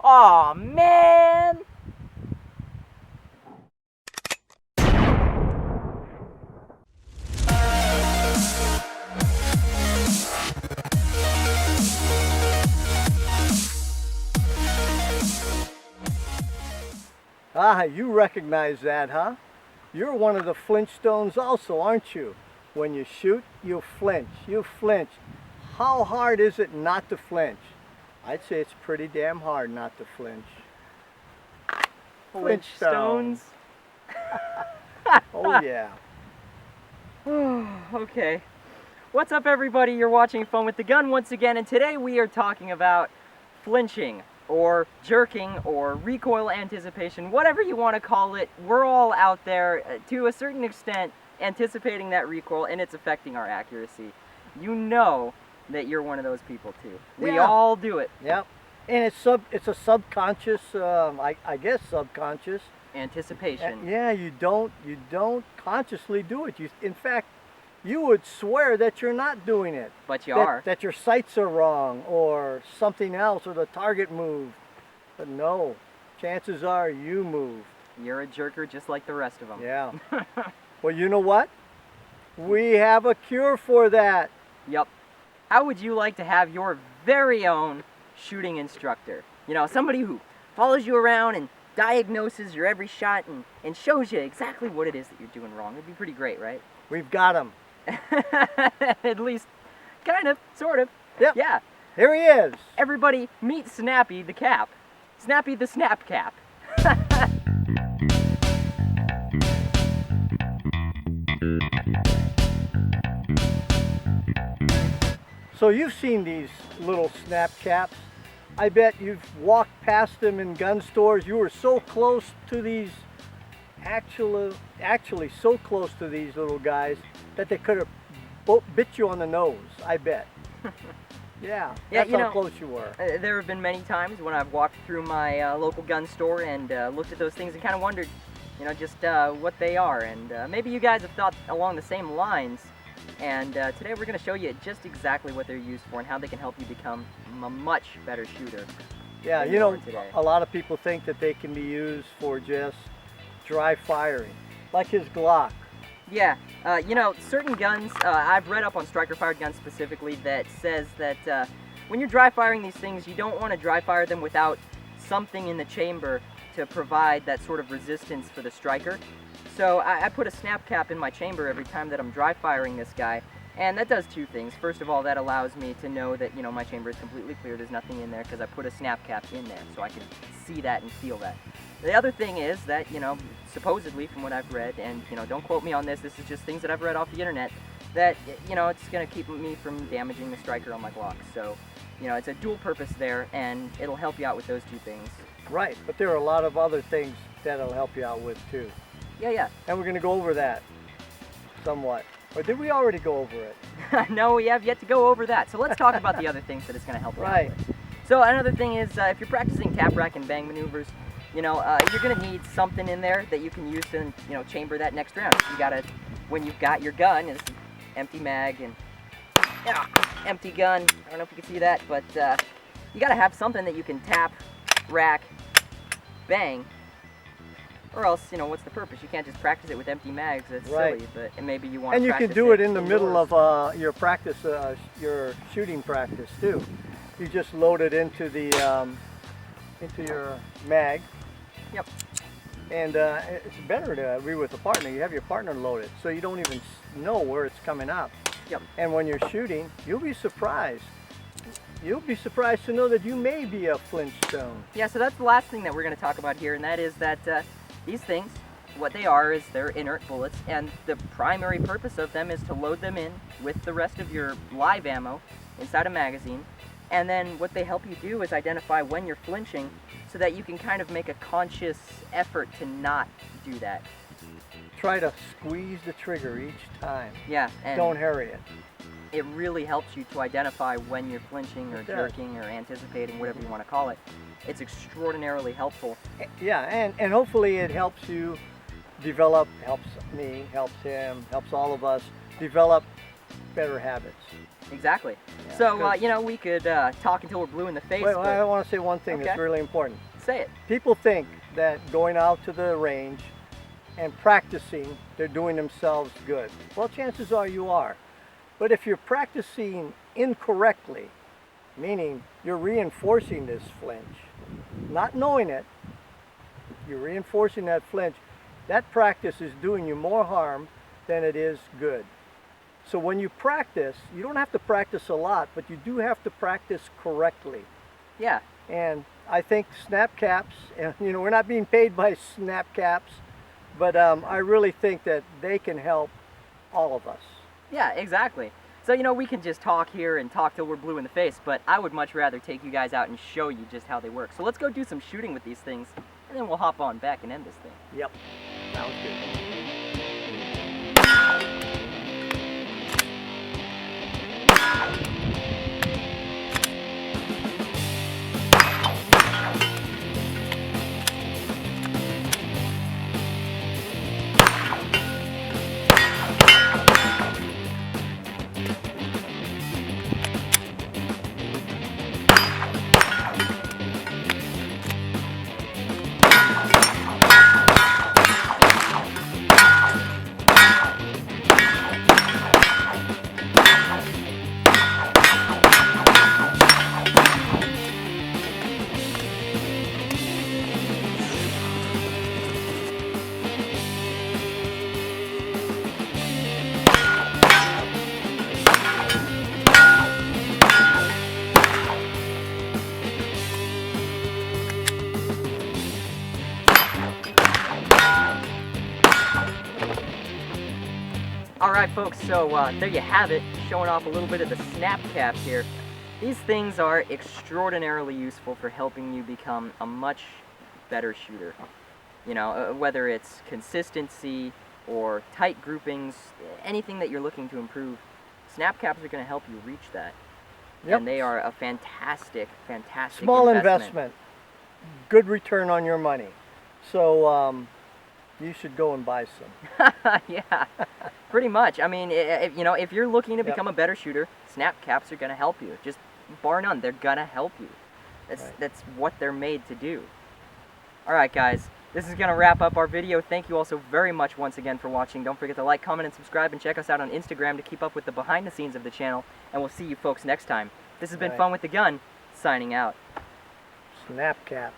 Aw, man! Ah, you recognize that, huh? You're one of the flinch stones also, aren't you? When you shoot, you flinch. You flinch. How hard is it not to flinch? I'd say it's pretty damn hard not to flinch. Flinch stones. Oh yeah. Okay. What's up, everybody? You're watching Fun with the Gun once again, and today we are talking about flinching, or jerking, or recoil anticipation, whatever you want to call it. We're all out there, to a certain extent, anticipating that recoil, and it's affecting our accuracy. You know that you're one of those people too. We Yeah. all do it. Yep. And it's a subconscious, I guess subconscious. Anticipation. Yeah, you don't consciously do it. In fact, you would swear that you're not doing it. But you are. That your sights are wrong or something else, or the target moved. But no, chances are you moved. You're a jerker just like the rest of them. Yeah. Well, you know what? We have a cure for that. Yep. How would you like to have your very own shooting instructor? You know, somebody who follows you around and diagnoses your every shot and shows you exactly what it is that you're doing wrong. It'd be pretty great, right? We've got him. At least, kind of, sort of. Yep. Yeah. Here he is. Everybody meet Snappy the Cap. Snappy the Snap Cap. So you've seen these little snap caps. I bet you've walked past them in gun stores. You were so close to these, actually so close to these little guys that they could have bit you on the nose, I bet. Yeah, that's how close you were. There have been many times when I've walked through my local gun store and looked at those things and kind of wondered, you know, just what they are. And maybe you guys have thought along the same lines. And today we're going to show you just exactly what they're used for and how they can help you become a much better shooter. Yeah, you know, a lot of people think that they can be used for just dry firing, like his Glock. Yeah, you know, certain guns, I've read up on striker-fired guns specifically that says that when you're dry firing these things, you don't want to dry fire them without something in the chamber to provide that sort of resistance for the striker. So I put a snap cap in my chamber every time that I'm dry firing this guy, and that does two things. First of all, that allows me to know that, you know, my chamber is completely clear, there's nothing in there, because I put a snap cap in there, so I can see that and feel that. The other thing is that, you know, supposedly from what I've read, and, you know, don't quote me on this, this is just things that I've read off the internet, that, you know, it's going to keep me from damaging the striker on my Glock. So, you know, it's a dual purpose there, and it'll help you out with those two things. Right, but there are a lot of other things that'll help you out with too. Yeah. And we're going to go over that somewhat. Or did we already go over it? No, we have yet to go over that. So let's talk about the other things that it's going to help you out with. Right. So another thing is, if you're practicing tap, rack, and bang maneuvers, you know, you're going to need something in there that you can use to, you know, chamber that next round. You got to, when you've got your gun, it's empty mag and empty gun. I don't know if you can see that, but you got to have something that you can tap, rack, bang. Or else, you know, what's the purpose? You can't just practice it with empty mags. That's right. silly. But maybe you want to. And you practice can do it in the indoors. middle of your practice, your shooting practice too. You just load it into the into your mag. Yep. And it's better to be with a partner. You have your partner load it, so you don't even know where it's coming up. Yep. And when you're shooting, you'll be surprised. You'll be surprised to know that you may be a flinch stone. Yeah, so that's the last thing that we're going to talk about here, and that is that these things, what they are is they're inert bullets, and the primary purpose of them is to load them in with the rest of your live ammo inside a magazine, and then what they help you do is identify when you're flinching so that you can kind of make a conscious effort to not do that. Try to squeeze the trigger each time. Yeah, and don't hurry it. It really helps you to identify when you're flinching or jerking or anticipating, whatever you want to call it. It's extraordinarily helpful. Yeah, and hopefully it helps you develop, helps me, helps him, helps all of us develop better habits. Exactly. Yeah, So, 'cause- you know, we could talk until we're blue in the face. Wait, but I want to say one thing that's Okay. really important. say it. People think that going out to the range and practicing, they're doing themselves good. Well, chances are you are. But if you're practicing incorrectly, meaning you're reinforcing this flinch, not knowing it, you're reinforcing that flinch, that practice is doing you more harm than it is good. So when you practice, you don't have to practice a lot, but you do have to practice correctly. Yeah. And I think snap caps, and you know, we're not being paid by snap caps, but I really think that they can help all of us. Yeah, exactly. So, you know, we can just talk here and talk till we're blue in the face, but I would much rather take you guys out and show you just how they work. So let's go do some shooting with these things, and then we'll hop on back and end this thing. Yep, sounds good. Alright folks, so there you have it, showing off a little bit of the snap caps here. These things are extraordinarily useful for helping you become a much better shooter. You know, whether it's consistency or tight groupings, anything that you're looking to improve, snap caps are going to help you reach that. Yep. And they are a fantastic, fantastic Small investment, good return on your money. So you should go and buy some. Yeah, pretty much. I mean, you know, if you're looking to Yep. become a better shooter, snap caps are going to help you. Just bar none, they're going to help you. That's what they're made to do. All right, guys, this is going to wrap up our video. Thank you all so very much once again for watching. Don't forget to like, comment, and subscribe, and check us out on Instagram to keep up with the behind the scenes of the channel. And we'll see you folks next time. This has been Right. Fun with the Gun, signing out. Snap caps.